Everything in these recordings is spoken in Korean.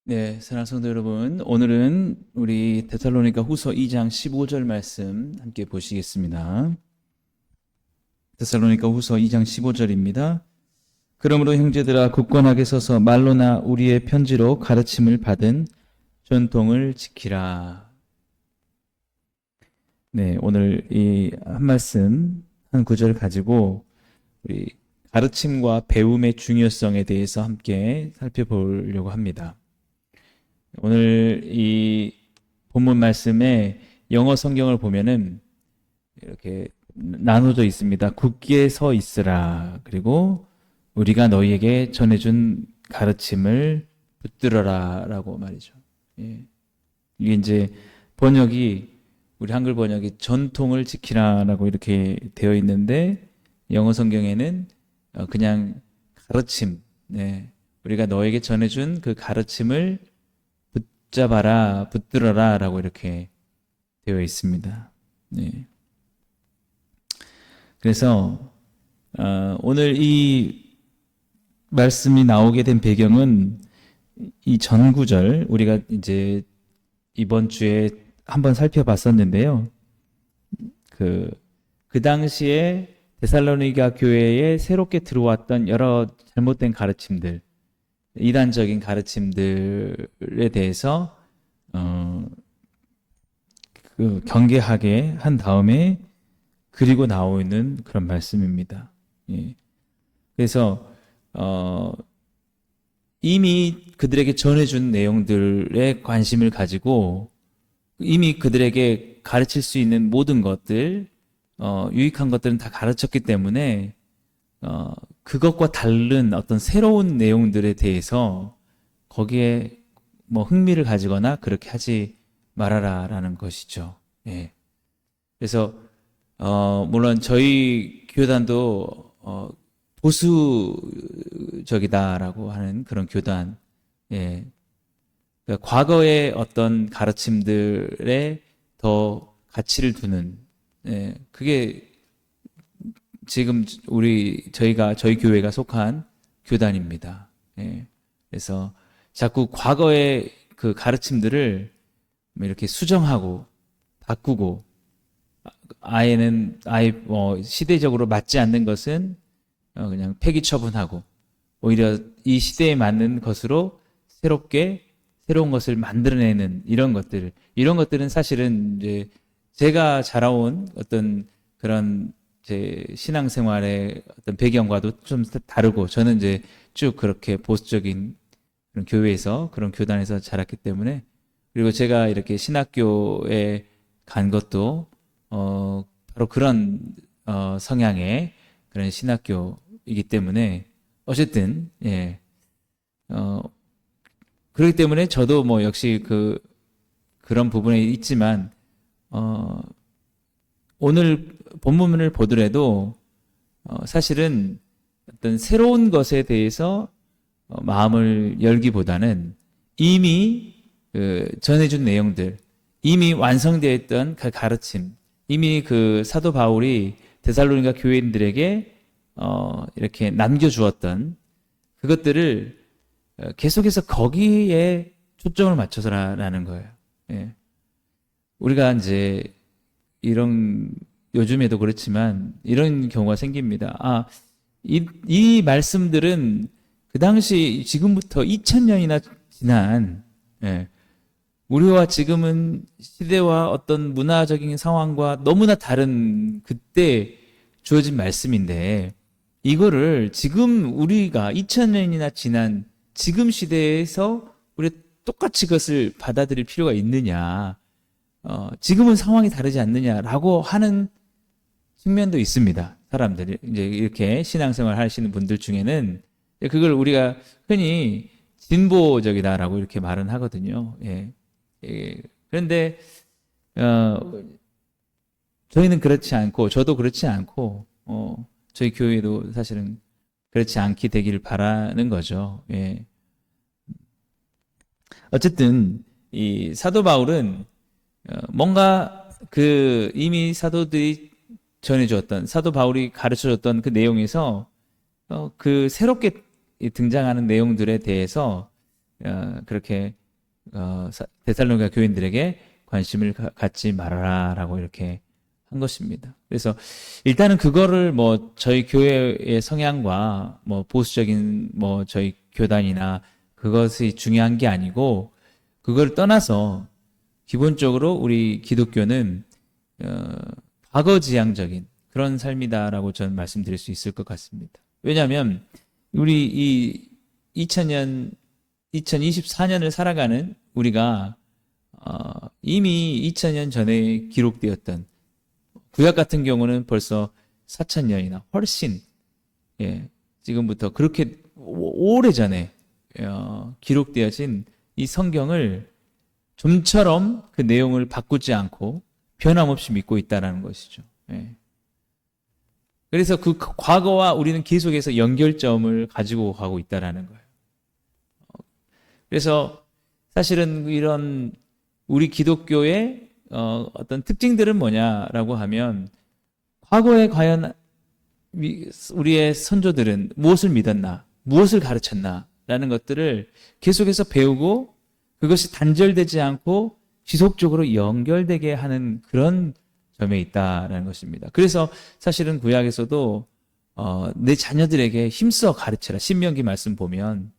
네, 사랑하는 성도 여러분, 오늘은 우리 데살로니가 후서 2장 15절 말씀 함께 보시겠습니다. 데살로니가 후서 2장 15절입니다. 그러므로 형제들아 굳건하게 서서 말로나 우리의 편지로 가르침을 받은 전통을 지키라. 네, 오늘 이 한 말씀, 한 구절 가지고 우리 가르침과 배움의 중요성에 대해서 함께 살펴보려고 합니다. 오늘 이 본문 말씀에 영어 성경을 보면은 이렇게 나눠져 있습니다. 굳게 서 있으라. 그리고 우리가 너희에게 전해준 가르침을 붙들어라. 라고 말이죠. 예. 이게 이제 번역이, 우리 한글 번역이 전통을 지키라. 라고 이렇게 되어 있는데, 영어 성경에는 그냥 가르침, 네. 우리가 너에게 전해준 그 가르침을 붙잡아라, 붙들어라 라고 이렇게 되어 있습니다. 네. 그래서 오늘 이 말씀이 나오게 된 배경은 이 전구절, 우리가 이제 이번 주에 한번 살펴봤었는데요. 그 당시에 데살로니가 교회에 새롭게 들어왔던 여러 잘못된 가르침들, 이단적인 가르침들에 대해서 경계하게 한 다음에 그리고 나오는 그런 말씀입니다. 예. 그래서 이미 그들에게 전해준 내용들에 관심을 가지고 이미 그들에게 가르칠 수 있는 모든 것들, 유익한 것들은 다 가르쳤기 때문에 그것과 다른 어떤 새로운 내용들에 대해서 거기에 뭐 흥미를 가지거나 그렇게 하지 말아라라는 것이죠. 예. 그래서 물론 저희 교단도 보수적이다라고 하는 그런 교단, 예. 그러니까 과거의 어떤 가르침들에 더 가치를 두는, 예. 그게 지금 저희 교회가 속한 교단입니다. 예. 그래서 자꾸 과거의 그 가르침들을 이렇게 수정하고 바꾸고 아예 시대적으로 맞지 않는 것은 그냥 폐기 처분하고 오히려 이 시대에 맞는 것으로 새로운 것을 만들어내는 이런 것들은 사실은 이제 제가 자라온 어떤 그런 제 신앙생활의 어떤 배경과도 좀 다르고, 저는 이제 쭉 그렇게 보수적인 그런 교회에서, 그런 교단에서 자랐기 때문에, 그리고 제가 이렇게 신학교에 간 것도 바로 그런 성향의 그런 신학교이기 때문에, 어쨌든 그렇기 때문에 저도 뭐 역시 그런 부분에 있지만 오늘 본문을 보더라도 사실은 어떤 새로운 것에 대해서 마음을 열기보다는 이미 전해준 내용들, 이미 완성되어 있던 그 가르침, 이미 그 사도 바울이 데살로니가 교회인들에게 이렇게 남겨주었던 그것들을 계속해서 거기에 초점을 맞춰서라는 거예요. 예. 우리가 이제 요즘에도 그렇지만 이런 경우가 생깁니다. 이 말씀들은 그 당시 지금부터 2000년이나 지난, 예, 우리와 지금은 시대와 어떤 문화적인 상황과 너무나 다른 그때 주어진 말씀인데, 이거를 지금 우리가 2000년이나 지난 지금 시대에서 우리 똑같이 그것을 받아들일 필요가 있느냐, 지금은 상황이 다르지 않느냐라고 하는 측면도 있습니다. 사람들이 이제 이렇게 신앙생활 하시는 분들 중에는 그걸 우리가 흔히 진보적이다라고 이렇게 말은 하거든요. 예. 예. 그런데 저희는 그렇지 않고, 저도 그렇지 않고, 저희 교회도 사실은 그렇지 않게 되기를 바라는 거죠. 예. 어쨌든 이 사도 바울은 뭔가 이미 사도들이 전해주었던, 사도 바울이 가르쳐줬던 그 내용에서 그 새롭게 등장하는 내용들에 대해서 그렇게 데살로니가 교인들에게 관심을 갖지 말아라라고 이렇게 한 것입니다. 그래서 일단은 그거를 뭐 저희 교회의 성향과 뭐 보수적인 뭐 저희 교단이나 그것이 중요한 게 아니고, 그걸 떠나서 기본적으로 우리 기독교는 과거지향적인 그런 삶이다라고 저는 말씀드릴 수 있을 것 같습니다. 왜냐하면 우리 이 2024년을 살아가는 우리가 이미 2000년 전에 기록되었던, 구약 같은 경우는 벌써 4000년이나 훨씬 지금부터 그렇게 오래전에 기록되어진 이 성경을 좀처럼 그 내용을 바꾸지 않고 변함없이 믿고 있다는 것이죠. 그래서 그 과거와 우리는 계속해서 연결점을 가지고 가고 있다는 거예요. 그래서 사실은 이런 우리 기독교의 어떤 특징들은 뭐냐라고 하면, 과거에 과연 우리의 선조들은 무엇을 믿었나, 무엇을 가르쳤나 라는 것들을 계속해서 배우고, 그것이 단절되지 않고 지속적으로 연결되게 하는 그런 점에 있다라는 것입니다. 그래서 사실은 구약에서도 내 자녀들에게 힘써 가르쳐라, 신명기 말씀 보면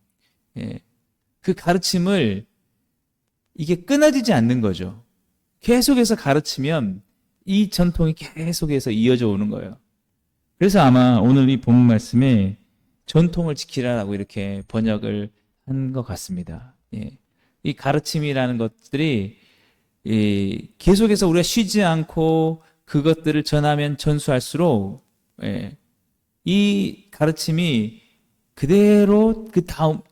그 가르침을 이게 끊어지지 않는 거죠. 계속해서 가르치면 이 전통이 계속해서 이어져 오는 거예요. 그래서 아마 오늘 이 본문 말씀에 전통을 지키라라고 이렇게 번역을 한 것 같습니다. 이 가르침이라는 것들이 계속해서 우리가 쉬지 않고 그것들을 전하면 전수할수록 이 가르침이 그대로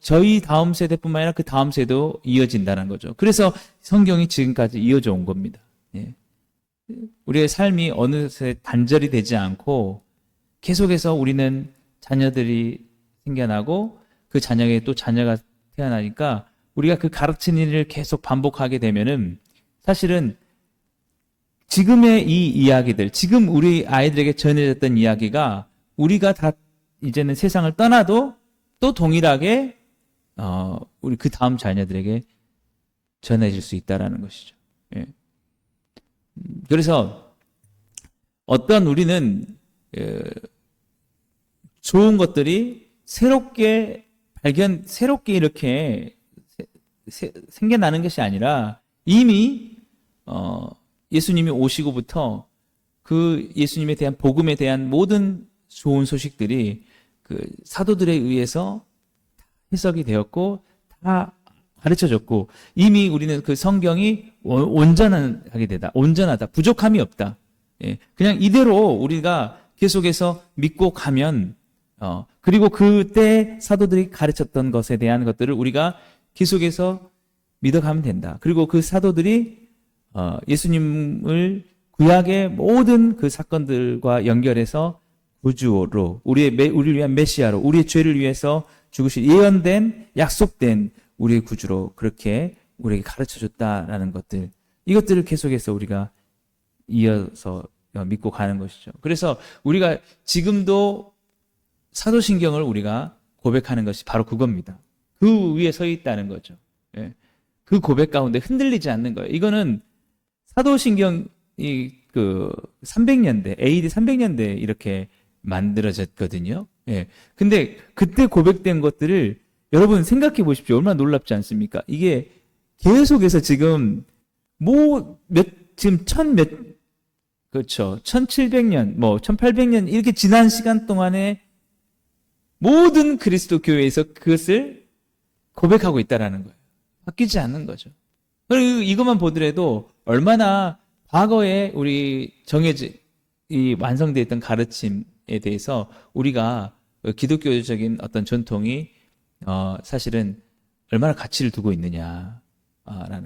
저희 다음 세대뿐만 아니라 그 다음 세대도 이어진다는 거죠. 그래서 성경이 지금까지 이어져 온 겁니다. 우리의 삶이 어느새 단절이 되지 않고 계속해서 우리는 자녀들이 생겨나고 그 자녀에게 또 자녀가 태어나니까, 우리가 그 가르치는 일을 계속 반복하게 되면은 사실은 지금의 이 이야기들, 지금 우리 아이들에게 전해졌던 이야기가 우리가 다 이제는 세상을 떠나도 또 동일하게 우리 그 다음 자녀들에게 전해질 수 있다라는 것이죠. 그래서 어떤 우리는 좋은 것들이 새롭게 이렇게 생겨나는 것이 아니라, 이미 예수님이 오시고부터 그 예수님에 대한 복음에 대한 모든 좋은 소식들이 그 사도들에 의해서 해석이 되었고 다 가르쳐졌고, 이미 우리는 그 성경이 온전하다, 부족함이 없다. 그냥 이대로 우리가 계속해서 믿고 가면, 그리고 그때 사도들이 가르쳤던 것에 대한 것들을 우리가 계속해서 믿어가면 된다. 그리고 그 사도들이 예수님을 구약의 모든 그 사건들과 연결해서 구주로, 우리를 위한 메시아로, 우리의 죄를 위해서 죽으실 예언된, 약속된 우리의 구주로 그렇게 우리에게 가르쳐줬다라는 것들, 이것들을 계속해서 우리가 이어서 믿고 가는 것이죠. 그래서 우리가 지금도 사도신경을 우리가 고백하는 것이 바로 그겁니다. 그 위에 서 있다는 거죠. 그 고백 가운데 흔들리지 않는 거예요. 이거는 사도신경이 그 300년대, AD 300년대에 이렇게 만들어졌거든요. 근데 그때 고백된 것들을 여러분 생각해 보십시오. 얼마나 놀랍지 않습니까? 이게 계속해서 지금 지금 그렇죠. 1700년, 1800년 이렇게 지난 시간 동안에 모든 그리스도 교회에서 그것을 고백하고 있다라는 거예요. 바뀌지 않는 거죠. 그리고 이것만 보더라도 얼마나 과거에 우리 이 완성되어 있던 가르침에 대해서 우리가 기독교적인 어떤 전통이 사실은 얼마나 가치를 두고 있느냐라는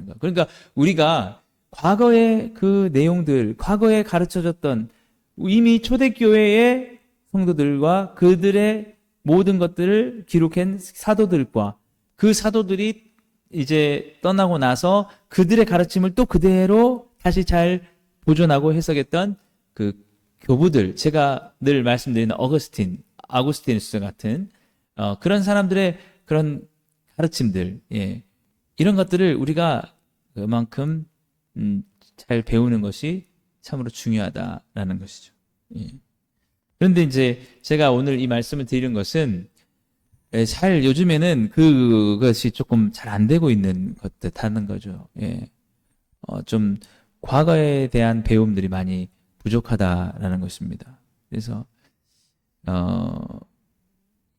거. 그러니까 우리가 과거의 그 내용들, 과거에 가르쳐졌던 이미 초대교회의 성도들과 그들의 모든 것들을 기록한 사도들과 그 사도들이 이제 떠나고 나서 그들의 가르침을 또 그대로 다시 잘 보존하고 해석했던 그 교부들, 제가 늘 말씀드리는 아구스티누스 같은 그런 사람들의 그런 가르침들, 예. 이런 것들을 우리가 그만큼 잘 배우는 것이 참으로 중요하다라는 것이죠. 예. 그런데 이제 제가 오늘 이 말씀을 드리는 것은 잘 요즘에는 그것이 조금 잘 안 되고 있는 것 같다는 거죠. 예. 좀 과거에 대한 배움들이 많이 부족하다라는 것입니다. 그래서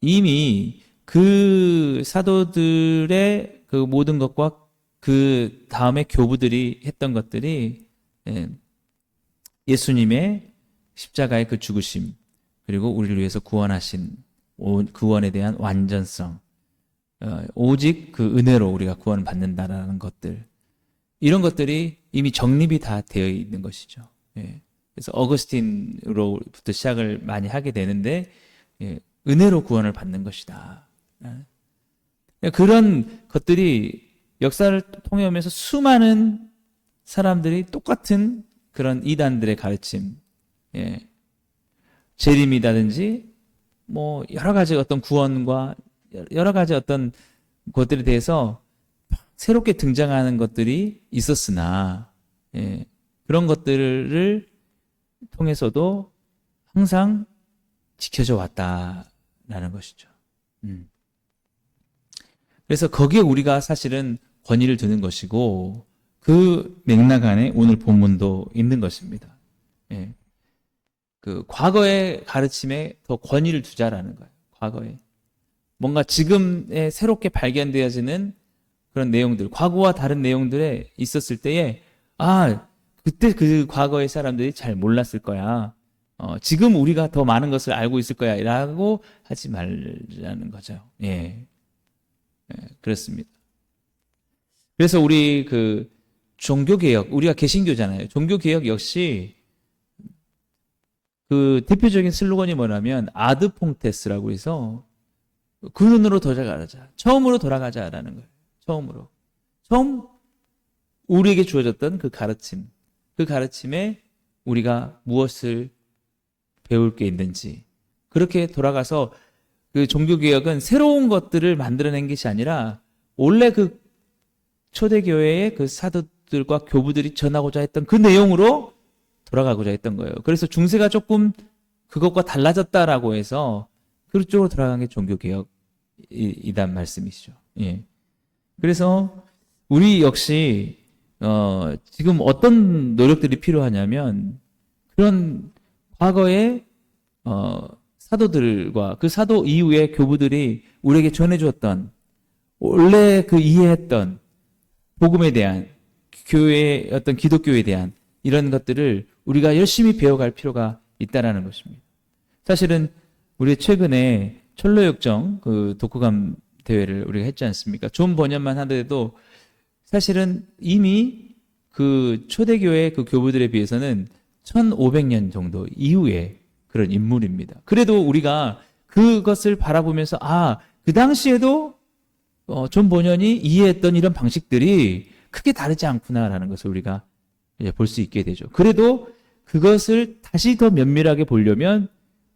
이미 그 사도들의 그 모든 것과 그 다음에 교부들이 했던 것들이 예수님의 십자가의 그 죽으심, 그리고 우리를 위해서 구원하신 구원에 대한 완전성, 오직 그 은혜로 우리가 구원을 받는다라는 것들, 이런 것들이 이미 정립이 다 되어 있는 것이죠. 예. 그래서 어거스틴으로부터 시작을 많이 하게 되는데, 예, 은혜로 구원을 받는 것이다. 그런 것들이 역사를 통해 오면서 수많은 사람들이 똑같은 그런 이단들의 가르침, 예, 재림이라든지 뭐 여러 가지 어떤 구원과 여러 가지 어떤 것들에 대해서 새롭게 등장하는 것들이 있었으나, 예, 그런 것들을 통해서도 항상 지켜져 왔다라는 것이죠. 그래서 거기에 우리가 사실은 권위를 두는 것이고, 그 맥락 안에 오늘 본문도 있는 것입니다. 예. 그 과거의 가르침에 더 권위를 두자라는 거예요. 과거에 뭔가 지금에 새롭게 발견되어지는 그런 내용들, 과거와 다른 내용들에 있었을 때에 그때 그 과거의 사람들이 잘 몰랐을 거야. 지금 우리가 더 많은 것을 알고 있을 거야 라고 하지 말라는 거죠. 예. 예, 그렇습니다. 그래서 우리 그 종교개혁, 우리가 개신교잖아요. 종교개혁 역시 그 대표적인 슬로건이 뭐냐면 아드 퐁테스라고 해서 근원으로 돌아가자. 처음으로 돌아가자라는 거예요. 처음 우리에게 주어졌던 그 가르침. 그 가르침에 우리가 무엇을 배울 게 있는지. 그렇게 돌아가서 그 종교개혁은 새로운 것들을 만들어낸 것이 아니라 원래 그 초대교회의 그 사도들과 교부들이 전하고자 했던 그 내용으로 돌아가고자 했던 거예요. 그래서 중세가 조금 그것과 달라졌다라고 해서 그쪽으로 돌아간 게 종교개혁이란 말씀이시죠. 예. 그래서 우리 역시 지금 어떤 노력들이 필요하냐면 그런 과거의 사도들과 그 사도 이후의 교부들이 우리에게 전해주었던 원래 그 이해했던 복음에 대한 교회의 어떤 기독교에 대한 이런 것들을 우리가 열심히 배워갈 필요가 있다라는 것입니다. 사실은 우리 최근에 철로역정 그 독후감 대회를 우리가 했지 않습니까? 존 번연만 하더라도 사실은 이미 그 초대교회 그 교부들에 비해서는 1500년 정도 이후에 그런 인물입니다. 그래도 우리가 그것을 바라보면서 그 당시에도 존 번연이 이해했던 이런 방식들이 크게 다르지 않구나라는 것을 우리가 볼 수 있게 되죠. 그래도 그것을 다시 더 면밀하게 보려면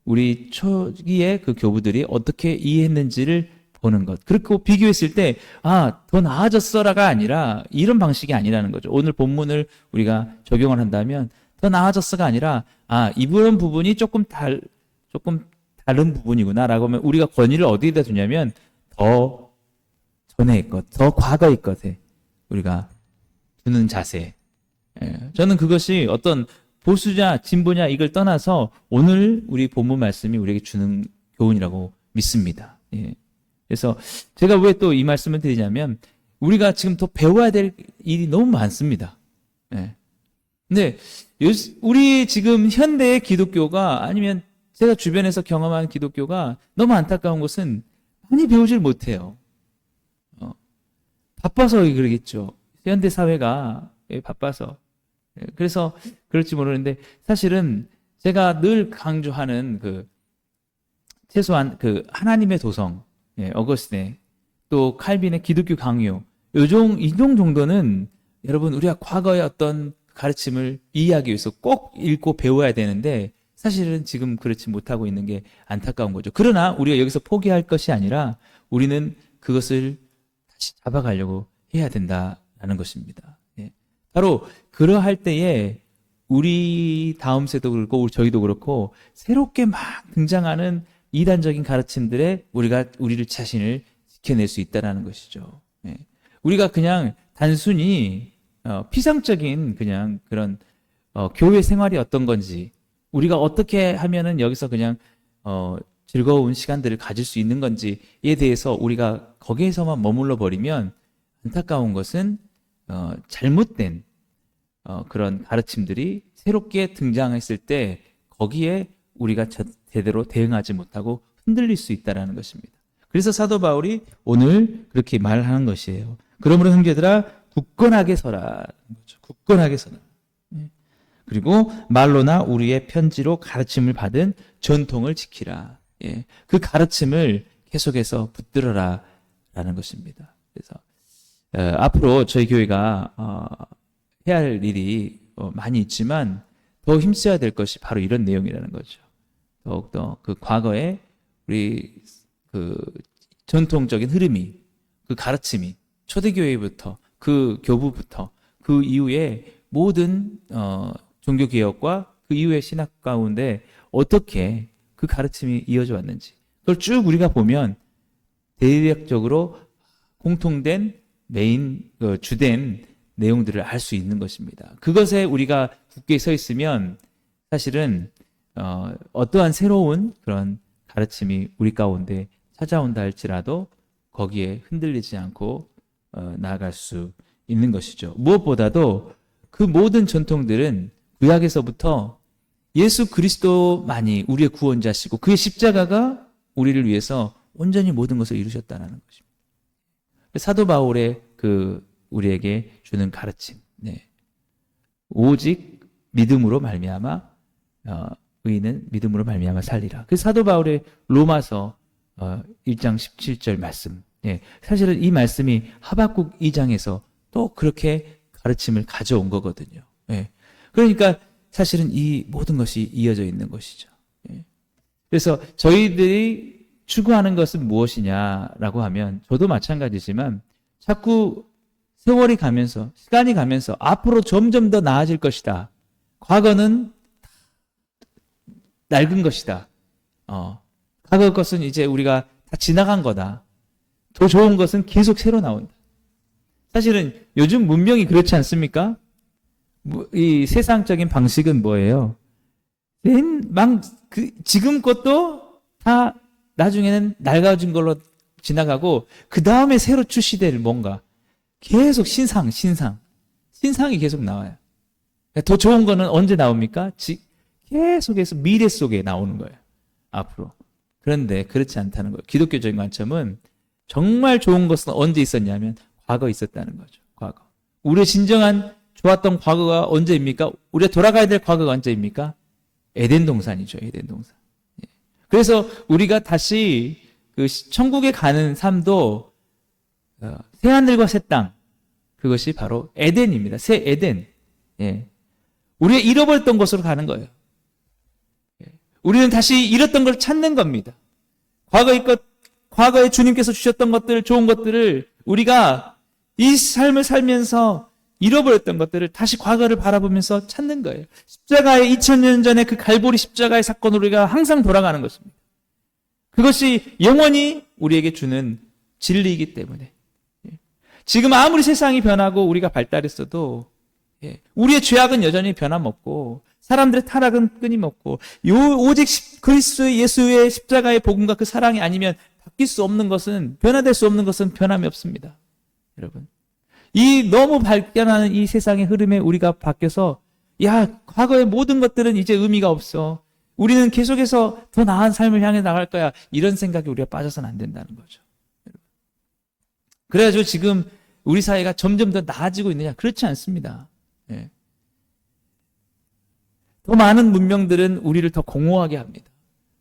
우리 초기의 그 교부들이 어떻게 이해했는지를 보는 것. 그리고 비교했을 때 더 나아졌어라가 아니라 이런 방식이 아니라는 거죠. 오늘 본문을 우리가 적용을 한다면 더 나아졌어가 아니라 이런 부분이 조금 다른 부분이구나라고 하면 우리가 권위를 어디에다 두냐면 더 전의 것, 더 과거의 것에 우리가 두는 자세. 예, 저는 그것이 어떤 보수냐 진보냐 이걸 떠나서 오늘 우리 본문 말씀이 우리에게 주는 교훈이라고 믿습니다. 예. 그래서 제가 왜 또 이 말씀을 드리냐면 우리가 지금 더 배워야 될 일이 너무 많습니다. 예. 근데 우리 지금 현대의 기독교가 아니면 제가 주변에서 경험한 기독교가 너무 안타까운 것은 많이 배우질 못해요. 바빠서 그러겠죠. 현대 사회가 바빠서. 그래서 그럴지 모르는데 사실은 제가 늘 강조하는 그 최소한 그 하나님의 도성, 어거스틴의 또 칼빈의 기독교 강요, 이종 정도는 여러분 우리가 과거의 어떤 가르침을 이해하기 위해서 꼭 읽고 배워야 되는데 사실은 지금 그렇지 못하고 있는 게 안타까운 거죠. 그러나 우리가 여기서 포기할 것이 아니라 우리는 그것을 다시 잡아가려고 해야 된다라는 것입니다. 예. 바로 그러할 때에 우리 다음 세도 그렇고 저희도 그렇고 새롭게 막 등장하는 이단적인 가르침들에 우리를 자신을 지켜낼 수 있다라는 것이죠. 예. 우리가 그냥 단순히 피상적인 그냥 그런 교회 생활이 어떤 건지, 우리가 어떻게 하면은 여기서 그냥 즐거운 시간들을 가질 수 있는 건지에 대해서 우리가 거기에서만 머물러 버리면 안타까운 것은 잘못된 그런 가르침들이 새롭게 등장했을 때 거기에 우리가 제대로 대응하지 못하고 흔들릴 수 있다는 것입니다. 그래서 사도 바울이 오늘 그렇게 말하는 것이에요. 그러므로 형제들아 굳건하게 서라. 굳건하게 서라. 그리고 말로나 우리의 편지로 가르침을 받은 전통을 지키라. 예. 그 가르침을 계속해서 붙들어라 라는 것입니다. 그래서 앞으로 저희 교회가 해야 할 일이 많이 있지만 더 힘써야 될 것이 바로 이런 내용이라는 거죠. 더욱더 그 과거에 우리 그 전통적인 흐름이, 그 가르침이 초대교회부터 그 교부부터 그 이후에 모든 종교개혁과 그 이후의 신학 가운데 어떻게 그 가르침이 이어져 왔는지 그걸 쭉 우리가 보면 대략적으로 공통된 메인 주된 내용들을 알 수 있는 것입니다. 그것에 우리가 굳게 서 있으면 사실은 어떠한 새로운 그런 가르침이 우리 가운데 찾아온다 할지라도 거기에 흔들리지 않고 나아갈 수 있는 것이죠. 무엇보다도 그 모든 전통들은 구약에서부터 예수 그리스도만이 우리의 구원자시고 그의 십자가가 우리를 위해서 온전히 모든 것을 이루셨다는 것입니다. 사도 바울의 그 우리에게 주는 가르침, 네. 오직 믿음으로 말미암아 의인은 믿음으로 말미암아 살리라. 그 사도 바울의 로마서 1장 17절 말씀. 네. 사실은 이 말씀이 하박국 2장에서 또 그렇게 가르침을 가져온 거거든요. 네. 그러니까 사실은 이 모든 것이 이어져 있는 것이죠. 네. 그래서 저희들이 추구하는 것은 무엇이냐라고 하면 저도 마찬가지지만 자꾸 세월이 가면서 시간이 가면서 앞으로 점점 더 나아질 것이다. 과거는 낡은 것이다. 과거 것은 이제 우리가 다 지나간 거다. 더 좋은 것은 계속 새로 나온다. 사실은 요즘 문명이 그렇지 않습니까? 이 세상적인 방식은 뭐예요? 지금 것도 다 나중에는 낡아진 걸로 지나가고 그 다음에 새로 출시될 뭔가 계속 신상이 계속 나와요. 더 좋은 거는 언제 나옵니까? 계속해서 미래 속에 나오는 거예요. 앞으로. 그런데 그렇지 않다는 거예요. 기독교적인 관점은 정말 좋은 것은 언제 있었냐면 과거에 있었다는 거죠. 과거. 우리의 진정한 좋았던 과거가 언제입니까? 우리가 돌아가야 될 과거가 언제입니까? 에덴 동산이죠. 에덴 동산. 그래서 우리가 다시 그 천국에 가는 삶도 새하늘과 새 땅, 그것이 바로 에덴입니다. 새 에덴. 예. 우리가 잃어버렸던 곳으로 가는 거예요. 예. 우리는 다시 잃었던 걸 찾는 겁니다. 과거에 주님께서 주셨던 것들, 좋은 것들을 우리가 이 삶을 살면서 잃어버렸던 것들을 다시 과거를 바라보면서 찾는 거예요. 십자가의 2000년 전에 그 갈보리 십자가의 사건으로 우리가 항상 돌아가는 것입니다. 그것이 영원히 우리에게 주는 진리이기 때문에 지금 아무리 세상이 변하고 우리가 발달했어도 우리의 죄악은 여전히 변함없고 사람들의 타락은 끊임없고 오직 그리스도의 예수의 십자가의 복음과 그 사랑이 아니면 바뀔 수 없는 것은 변화될 수 없는 것은 변함이 없습니다. 여러분 이 너무 발견하는 이 세상의 흐름에 우리가 바뀌어서 과거의 모든 것들은 이제 의미가 없어. 우리는 계속해서 더 나은 삶을 향해 나갈 거야. 이런 생각에 우리가 빠져서는 안 된다는 거죠. 그래가지고 지금 우리 사회가 점점 더 나아지고 있느냐? 그렇지 않습니다. 예. 더 많은 문명들은 우리를 더 공허하게 합니다.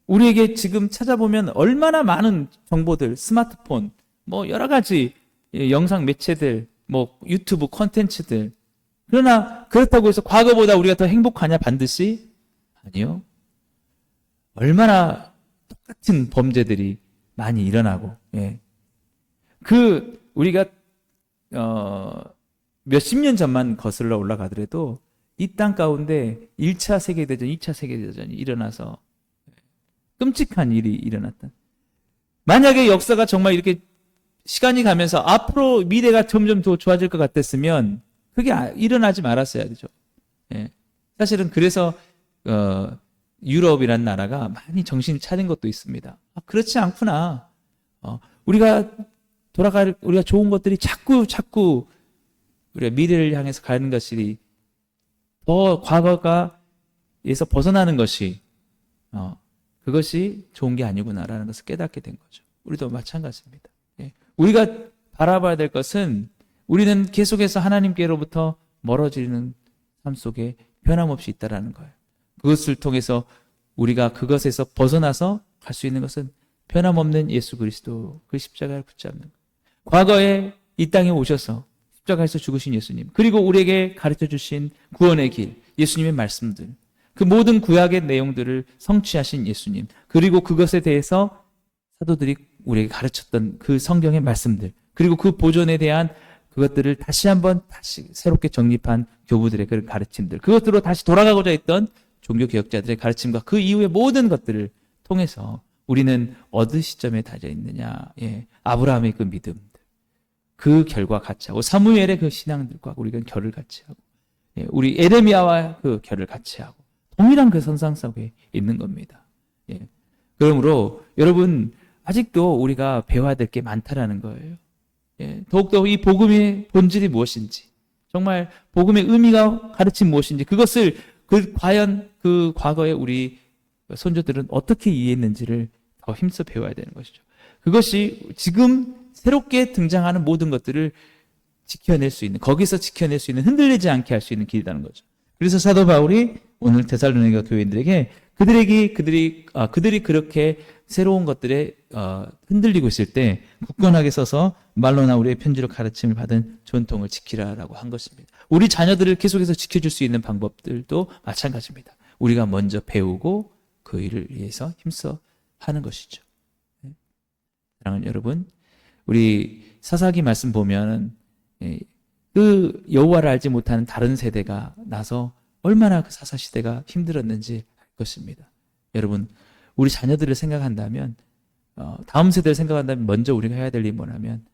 우리에게 지금 찾아보면 얼마나 많은 정보들, 스마트폰, 여러 가지 영상 매체들, 유튜브 콘텐츠들. 그러나 그렇다고 해서 과거보다 우리가 더 행복하냐? 반드시? 아니요. 얼마나 똑같은 범죄들이 많이 일어나고, 그 우리가 몇십 년 전만 거슬러 올라가더라도 이 땅 가운데 1차 세계대전, 2차 세계대전이 일어나서 끔찍한 일이 일어났다. 만약에 역사가 정말 이렇게 시간이 가면서 앞으로 미래가 점점 더 좋아질 것 같았으면 그게 일어나지 말았어야 되죠. 예. 사실은 그래서 유럽이란 나라가 많이 정신 차린 것도 있습니다. 그렇지 않구나. 우리가 우리가 좋은 것들이 자꾸 우리가 미래를 향해서 가는 것이 더 과거가에서 벗어나는 것이 그것이 좋은 게 아니구나라는 것을 깨닫게 된 거죠. 우리도 마찬가지입니다. 예. 우리가 바라봐야 될 것은 우리는 계속해서 하나님께로부터 멀어지는 삶 속에 변함없이 있다라는 거예요. 그것을 통해서 우리가 그것에서 벗어나서 갈 수 있는 것은 변함없는 예수 그리스도 그 십자가를 붙잡는 거예요. 과거에 이 땅에 오셔서 십자가에서 죽으신 예수님, 그리고 우리에게 가르쳐 주신 구원의 길, 예수님의 말씀들, 그 모든 구약의 내용들을 성취하신 예수님, 그리고 그것에 대해서 사도들이 우리에게 가르쳤던 그 성경의 말씀들, 그리고 그 보존에 대한 그것들을 다시 새롭게 정립한 교부들의 그 가르침들, 그것들로 다시 돌아가고자 했던 종교개혁자들의 가르침과 그 이후의 모든 것들을 통해서 우리는 어느 시점에 다져 있느냐. 예. 아브라함의 그 믿음들, 그 결과 같이 하고, 사무엘의 그 신앙들과 우리가 결을 같이 하고, 예. 우리 에레미야와 그 결을 같이 하고, 동일한 그 선상 속에 있는 겁니다. 예. 그러므로 여러분 아직도 우리가 배워야 될 게 많다라는 거예요. 예. 더욱더 이 복음의 본질이 무엇인지, 정말 복음의 의미가 가르친 무엇인지, 그것을 과연 그 과거에 우리 선조들은 어떻게 이해했는지를 더 힘써 배워야 되는 것이죠. 그것이 지금 새롭게 등장하는 모든 것들을 지켜낼 수 있는, 거기서 지켜낼 수 있는, 흔들리지 않게 할 수 있는 길이라는 거죠. 그래서 사도 바울이 오늘 데살로니가 교회인들에게 그들이 그렇게 새로운 것들에 흔들리고 있을 때 굳건하게 서서 말로나 우리의 편지로 가르침을 받은 전통을 지키라라고 한 것입니다. 우리 자녀들을 계속해서 지켜줄 수 있는 방법들도 마찬가지입니다. 우리가 먼저 배우고 그 일을 위해서 힘써 하는 것이죠. 사랑하는 여러분, 우리 사사기 말씀 보면 그 여호와를 알지 못하는 다른 세대가 나서 얼마나 그 사사 시대가 힘들었는지 알 것입니다. 여러분, 우리 자녀들을 생각한다면, 다음 세대를 생각한다면 먼저 우리가 해야 될 일이 뭐냐면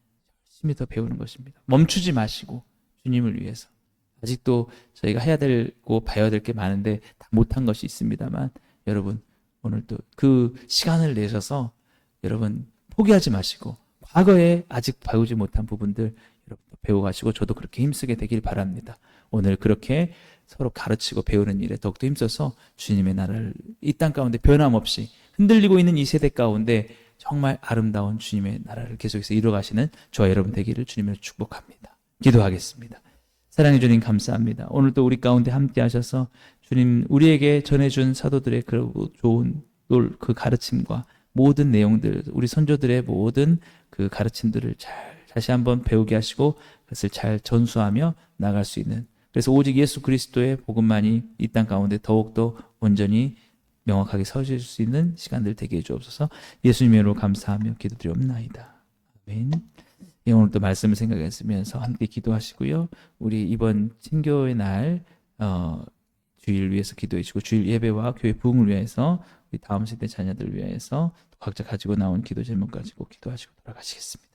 열심히 더 배우는 것입니다. 멈추지 마시고 주님을 위해서. 아직도 저희가 해야 되고 봐야 될 게 많은데 다 못한 것이 있습니다만, 여러분 오늘 또 그 시간을 내셔서 여러분 포기하지 마시고 과거에 아직 배우지 못한 부분들 여러분 배워가시고, 저도 그렇게 힘쓰게 되길 바랍니다. 오늘 그렇게 서로 가르치고 배우는 일에 더욱더 힘써서 주님의 나라를 이 땅 가운데 변함없이 흔들리고 있는 이 세대 가운데 정말 아름다운 주님의 나라를 계속해서 이루어가시는 저와 여러분 되기를 주님으로 축복합니다. 기도하겠습니다. 사랑해 주님 감사합니다. 오늘도 우리 가운데 함께 하셔서 주님 우리에게 전해준 사도들의 그 좋은 그 가르침과 모든 내용들, 우리 선조들의 모든 그 가르침들을 다시 한번 배우게 하시고 그것을 잘 전수하며 나갈 수 있는, 그래서 오직 예수 그리스도의 복음만이 이 땅 가운데 더욱더 온전히 명확하게 서실 수 있는 시간들 되게 해주옵소서. 예수님의 이름으로 감사하며 기도드리옵나이다. 아멘. 예, 오늘도 말씀을 생각했으면서 함께 기도하시고요. 우리 이번 친교의 날 주일 위해서 기도해 주시고, 주일 예배와 교회 부흥을 위해서 우리 다음 세대 자녀들 위해서 각자 가지고 나온 기도 제목 가지고 기도하시고 돌아가시겠습니다.